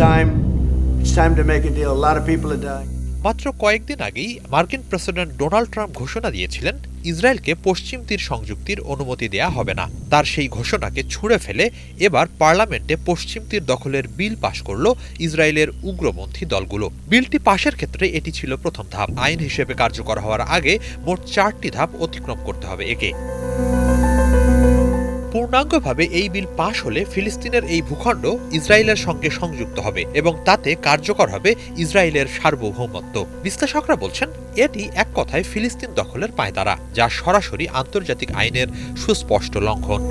time. It's time to make a deal. A lot of people are dying. মাত্র কয়েকদিন আগেই মার্কিন president Donald Trump ঘোষণা দিয়েছিলেন ইসরায়েলকে পশ্চিম তীর সংযুক্তির অনুমতি দেয়া হবে না। তার সেই ঘোষণাকে ছুঁড়ে ফেলে এবার পার্লামেন্টে পশ্চিম তীর দখলের বিল পাশ করল ইসরায়েলের উগ্রপন্থী দলগুলো। বিলটি পাশের ক্ষেত্রে এটি ছিল প্রথম ধাপ। আইন হিসেবে কার্যকর হওয়ার আগে মোট 4টি ধাপ অতিক্রম করতে হবে একে। পূর্ণাঙ্গভাবে এই বিল পাশ হলে ফিলিস্তিনের এই ভূখণ্ড ইসরায়েলের সঙ্গে সংযুক্ত হবে এবং তাতে কার্যকর হবে ইসরায়েলের সার্বভৌমত্ব। বিশ্লেষকরা বলছেন এটি এক কথায় ফিলিস্তিন দখলের পায়তারা, যা সরাসরি আন্তর্জাতিক আইনের সুস্পষ্ট লঙ্ঘন।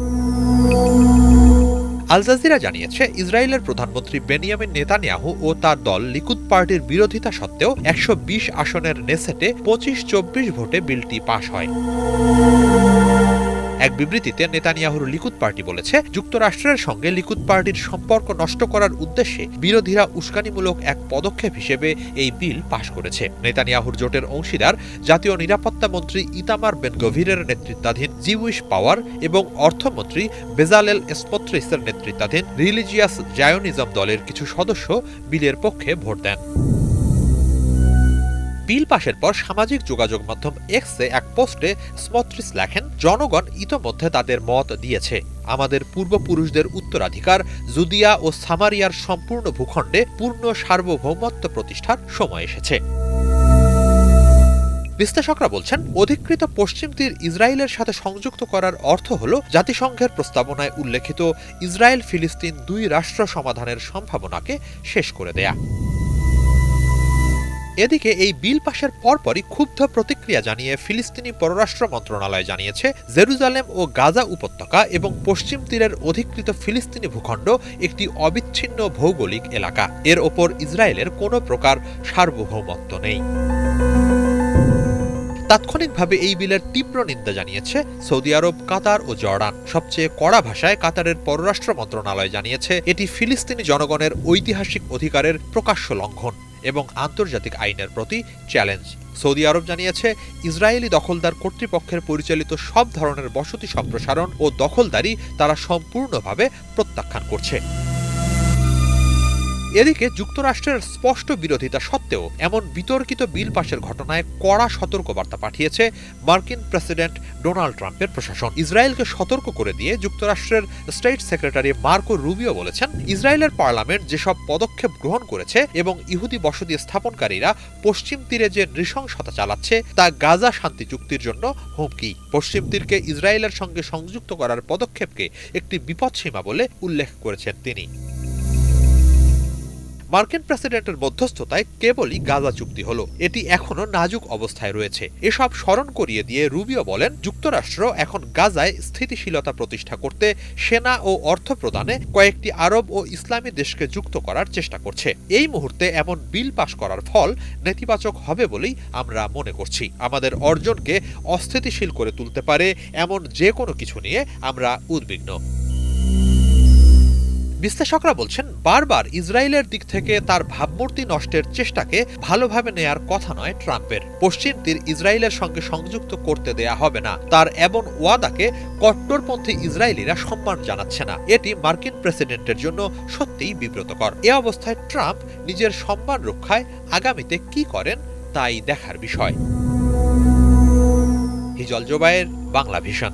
আল জাজিরা জানিয়েছে ইসরায়েলের প্রধানমন্ত্রী বেনিয়ামিন নেতানিয়াহু ও তার দল লিকুদ পার্টির বিরোধিতা সত্ত্বেও 120 আসনের নেসেটে 25-24 ভোটে বিলটি পাশ হয়। এক বিবৃতিতে নেতানিয়াহুর লিকুদ পার্টি বলেছে, যুক্তরাষ্ট্রের সঙ্গে লিকুদ পার্টির সম্পর্ক নষ্ট করার উদ্দেশ্যে বিরোধীরা উস্কানিমূলক এক পদক্ষেপ হিসেবে এই বিল পাশ করেছে। নেতানিয়াহুর জোটের অংশীদার জাতীয় নিরাপত্তা মন্ত্রী ইতামার বেন গভিরের নেতৃত্বাধীন জিউইশ পাওয়ার এবং অর্থমন্ত্রী বেজালেল স্মোট্রিচের নেতৃত্বাধীন রিলিজিয়াস জায়োনিজম দলের কিছু সদস্য বিলের পক্ষে ভোট দেন। বিল পাশের পর সামাজিক যোগাযোগ মাধ্যম এক্সে এক পোস্টে স্মোট্রিচ লেখেন, জনগণ ইতোমধ্যে তাদের মত দিয়েছে। আমাদের পূর্বপুরুষদের উত্তরাধিকার জুদিয়া ও সামারিয়ার সম্পূর্ণ ভূখণ্ডে পূর্ণ সার্বভৌমত্ব প্রতিষ্ঠার সময় এসেছে। বিশ্লেষকরা বলছেন, অধিকৃত পশ্চিম তীর ইসরায়েলের সাথে সংযুক্ত করার অর্থ হল জাতিসংঘের প্রস্তাবনায় উল্লেখিত ইসরায়েল ফিলিস্তিন 2 রাষ্ট্র সমাধানের সম্ভাবনাকে শেষ করে দেয়া। এদিকে এই বিল পাশের পরপরই ক্ষুব্ধ প্রতিক্রিয়া জানিয়ে ফিলিস্তিনি পররাষ্ট্র মন্ত্রণালয় জানিয়েছে, জেরুজালেম ও গাজা উপত্যকা এবং পশ্চিম তীরের অধিকৃত ফিলিস্তিনি ভূখণ্ড একটি অবিচ্ছিন্ন ভৌগোলিক এলাকা। এর ওপর ইসরায়েলের কোনো প্রকার সার্বভৌমত্ব নেই। তাৎক্ষণিকভাবে এই বিলের তীব্র নিন্দা জানিয়েছে সৌদি আরব, কাতার ও জর্ডান। সবচেয়ে কড়া ভাষায় কাতারের পররাষ্ট্র মন্ত্রণালয় জানিয়েছে, এটি ফিলিস্তিনি জনগণের ঐতিহাসিক অধিকারের প্রকাশ্য লঙ্ঘন এবং আন্তর্জাতিক আইনের প্রতি চ্যালেঞ্জ। সৌদি আরব জানিয়েছে, ইসরায়েলি দখলদার কর্তৃপক্ষের পরিচালিত সব ধরনের বসতি সম্প্রসারণ ও দখলদারি তারা সম্পূর্ণভাবে প্রত্যাখ্যান করছে। এদিকে যুক্তরাষ্ট্রের স্পষ্ট বিরোধিতা সত্ত্বেও এমন বিতর্কিত বিল পাশের ঘটনায় কড়া সতর্কবার্তা পাঠিয়েছে মার্কিন প্রেসিডেন্ট ডোনাল্ড ট্রাম্পের প্রশাসন। ইসরায়েলকে সতর্ক করে দিয়ে যুক্তরাষ্ট্রের স্টেট সেক্রেটারি মার্কো রুবিও বলেছেন, ইসরায়েলের পার্লামেন্ট যেসব পদক্ষেপ গ্রহণ করেছে এবং ইহুদি বসতি স্থাপনকারীরা পশ্চিম তীরে যে নৃশংসতা চালাচ্ছে তা গাজা শান্তি চুক্তির জন্য হুমকি। পশ্চিম তীরকে ইসরায়েলের সঙ্গে সংযুক্ত করার পদক্ষেপকে একটি বিপদসীমা বলে উল্লেখ করেছেন তিনি। মার্কিন প্রেসিডেন্টের মধ্যস্থতায় কেবলই গাজা চুক্তি হলো, এটি এখনো নাজুক অবস্থায় রয়েছে। এসব স্মরণ করিয়ে দিয়ে রুবিও বলেন, যুক্তরাষ্ট্র এখন গাজায় স্থিতিশীলতা প্রতিষ্ঠা করতে সেনা ও অর্থ প্রদানে কয়েকটি আরব ও ইসলামী দেশকে যুক্ত করার চেষ্টা করছে। এই মুহূর্তে এমন বিল পাশ করার ফল নেতিবাচক হবে বলেই আমরা মনে করছি। আমাদের অর্জনকে অস্থিতিশীল করে তুলতে পারে এমন যে কোনো কিছু নিয়ে আমরা উদ্বিগ্ন। বিশ্লেষকরা বলছেন, বারবার ইসরায়েলের দিক থেকে তার ভাবমূর্তি নষ্টের চেষ্টাকে ভালোভাবে নেয়ার কথা নয় ট্রাম্পের। পশ্চিম তীর ইসরায়েলের সঙ্গে সংযুক্ত করতে দেয়া হবে না, তার এমন ওয়াদাকে কট্টরপন্থী ইসরায়েলিরা সম্মান জানাচ্ছে না। এটি মার্কিন প্রেসিডেন্টের জন্য সত্যিই বিব্রতকর। এ অবস্থায় ট্রাম্প নিজের সম্মান রক্ষায় আগামীতে কি করেন তাই দেখার বিষয়। হিজল জোবায়ের, বাংলা ভিশন।